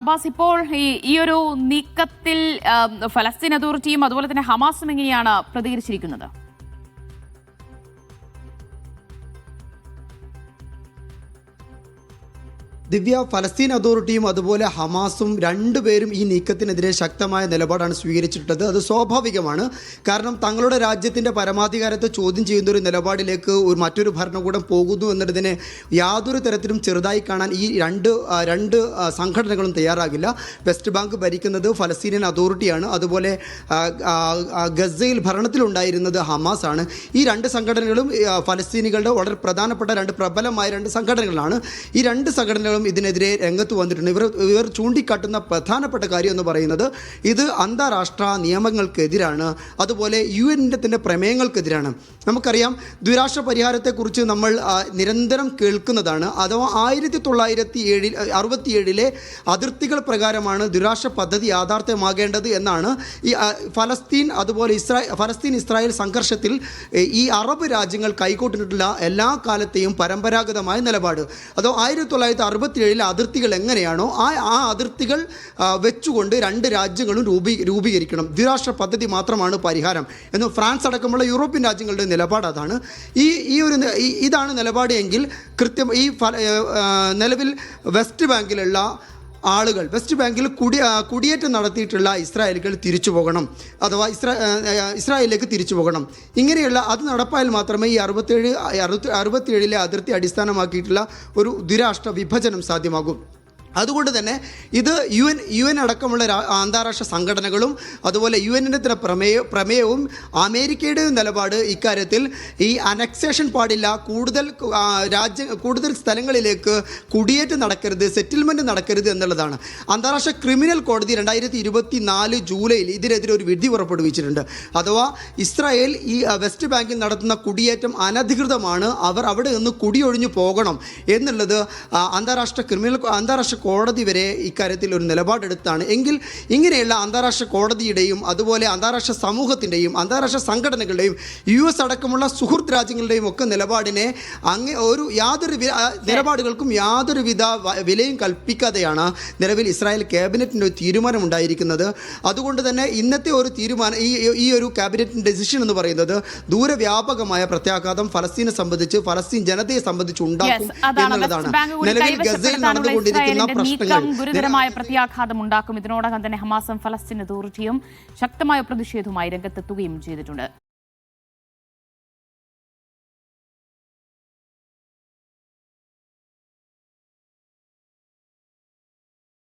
Abbas, ഇപ്പോൾ ഈ ഒരു നീക്കത്തിൽ ഫലസ്തീൻ അതോറിറ്റിയും അതുപോലെ തന്നെ ഹമാസും എങ്ങനെയാണ് പ്രതികരിച്ചിരിക്കുന്നത്? ദിവ്യ, ഫലസ്തീൻ അതോറിറ്റിയും അതുപോലെ ഹമാസും രണ്ടുപേരും ഈ നീക്കത്തിനെതിരെ ശക്തമായ നിലപാടാണ് സ്വീകരിച്ചിട്ടുള്ളത്. അത് സ്വാഭാവികമാണ്. കാരണം തങ്ങളുടെ രാജ്യത്തിൻ്റെ പരമാധികാരത്തെ ചോദ്യം ചെയ്യുന്ന ഒരു നിലപാടിലേക്ക് മറ്റൊരു ഭരണകൂടം പോകുന്നു എന്നതിനെ യാതൊരു തരത്തിലും ചെറുതായി കാണാൻ ഈ രണ്ട് സംഘടനകളും തയ്യാറാകില്ല. വെസ്റ്റ് ബാങ്ക് ഭരിക്കുന്നത് ഫലസ്തീനിയൻ അതോറിറ്റിയാണ്. അതുപോലെ ഗസയിൽ ഭരണത്തിലുണ്ടായിരുന്നത് ഹമാസ് ആണ്. ഈ രണ്ട് സംഘടനകളും ഫലസ്തീനികളുടെ വളരെ പ്രധാനപ്പെട്ട പ്രബലമായ രണ്ട് സംഘടനകളാണ്. ഈ രണ്ട് സംഘടനകളും ഇതിനെതിരെ രംഗത്ത് വന്നിട്ടുണ്ട്. ഇവർ ചൂണ്ടിക്കാട്ടുന്ന പ്രധാനപ്പെട്ട കാര്യം എന്ന് പറയുന്നത് ഇത് അന്താരാഷ്ട്ര നിയമങ്ങൾക്കെതിരാണ്, അതുപോലെ UN-ന്റെ തന്നെ പ്രമേയങ്ങൾക്കെതിരാണ്. നമുക്കറിയാം, ദ്വിരാഷ്ട്ര പരിഹാരത്തെക്കുറിച്ച് നമ്മൾ നിരന്തരം കേൾക്കുന്നതാണ്. അഥവാ 1967 അതിർത്തികൾ പ്രകാരമാണ് ദ്വിരാഷ്ട്ര പദ്ധതി യാഥാർത്ഥ്യമാകേണ്ടത് എന്നാണ് ഈ ഫലസ്തീൻ അതുപോലെ ഫലസ്തീൻ ഇസ്രായേൽ സംഘർഷത്തിൽ ഈ അറബ് രാജ്യങ്ങൾ കൈക്കൊണ്ടിട്ടുള്ള എല്ലാ കാലത്തെയും പരമ്പരാഗതമായ നിലപാട്. അതോ 1967 അതിർത്തികൾ എങ്ങനെയാണോ ആ അതിർത്തികൾ വെച്ചുകൊണ്ട് രണ്ട് രാജ്യങ്ങളും രൂപീകരിക്കണം, ദ്വിരാഷ്ട്ര പദ്ധതി മാത്രമാണ് പരിഹാരം എന്ന് ഫ്രാൻസ് അടക്കമുള്ള യൂറോപ്യൻ രാജ്യങ്ങളുടെ നിലപാട് അതാണ്. ഇതാണ് നിലപാട് എങ്കിൽ കൃത്യം ഈ നിലവിൽ വെസ്റ്റ് ബാങ്കിലുള്ള ആളുകൾ, വെസ്റ്റ് ബാങ്കിൽ കുടിയേറ്റം നടത്തിയിട്ടുള്ള ഇസ്രായേലികൾ തിരിച്ചു പോകണം, അഥവാ ഇസ്രായേലിലേക്ക് തിരിച്ചു പോകണം. ഇങ്ങനെയുള്ള അത് നടപ്പായാൽ മാത്രമേ ഈ 67 അതിർത്തി അടിസ്ഥാനമാക്കിയിട്ടുള്ള ഒരു ദ്വിരാഷ്ട്ര വിഭജനം സാധ്യമാകൂ. അതുകൊണ്ട് തന്നെ ഇത് UN അടക്കമുള്ള അന്താരാഷ്ട്ര സംഘടനകളും അതുപോലെ UN-ന്റെ തന്നെ പ്രമേയവും അമേരിക്കയുടെയും നിലപാട് ഇക്കാര്യത്തിൽ ഈ അനക്സേഷൻ പാടില്ല, കൂടുതൽ സ്ഥലങ്ങളിലേക്ക് കുടിയേറ്റം നടക്കരുത്, സെറ്റിൽമെൻറ്റ് നടക്കരുത് എന്നുള്ളതാണ്. അന്താരാഷ്ട്ര ക്രിമിനൽ കോടതി 2024 ജൂലൈയിൽ ഇതിനെതിരെ ഒരു വിധി പുറപ്പെടുവിച്ചിട്ടുണ്ട്. അഥവാ ഇസ്രായേൽ ഈ വെസ്റ്റ് ബാങ്കിൽ നടത്തുന്ന കുടിയേറ്റം അനധികൃതമാണ്, അവർ അവിടെ നിന്ന് കുടിയൊഴിഞ്ഞു പോകണം എന്നുള്ളത് അന്താരാഷ്ട്ര കോടതി വരെ ഇക്കാര്യത്തിൽ ഒരു നിലപാടെടുത്താണ്. എങ്കിൽ ഇങ്ങനെയുള്ള അന്താരാഷ്ട്ര കോടതിയുടെയും അതുപോലെ അന്താരാഷ്ട്ര സമൂഹത്തിൻ്റെയും അന്താരാഷ്ട്ര സംഘടനകളുടെയും US അടക്കമുള്ള സുഹൃത്ത് രാജ്യങ്ങളുടെയും ഒക്കെ നിലപാടിനെ നിലപാടുകൾക്കും യാതൊരുവിധ വിലയും കൽപ്പിക്കാതെയാണ് നിലവിൽ ഇസ്രായേൽ ക്യാബിനറ്റിൻ്റെ ഒരു തീരുമാനമുണ്ടായിരിക്കുന്നത്. അതുകൊണ്ട് തന്നെ ഇന്നത്തെ ഒരു തീരുമാനം, ഈ ഒരു ക്യാബിനറ്റ് ഡെസിഷൻ എന്ന് പറയുന്നത് ദൂരവ്യാപകമായ പ്രത്യാഘാതം ഫലസ്തീനെ സംബന്ധിച്ച്, ഫലസ്തീൻ ജനതയെ സംബന്ധിച്ച് ഉണ്ടാക്കും എന്നുള്ളതാണ്. നിലവിൽ ഗസയിൽ നടന്നുകൊണ്ടിരിക്കുന്ന നീക്കം ഗുരുതരമായ പ്രത്യാഘാതം ഉണ്ടാക്കും. ഇതിനോടകം തന്നെ ഹമാസും ഫലസ്തീൻ അതോറിറ്റിയും ശക്തമായ പ്രതിഷേധവുമായി രംഗത്തെത്തുകയും ചെയ്തിട്ടുണ്ട്.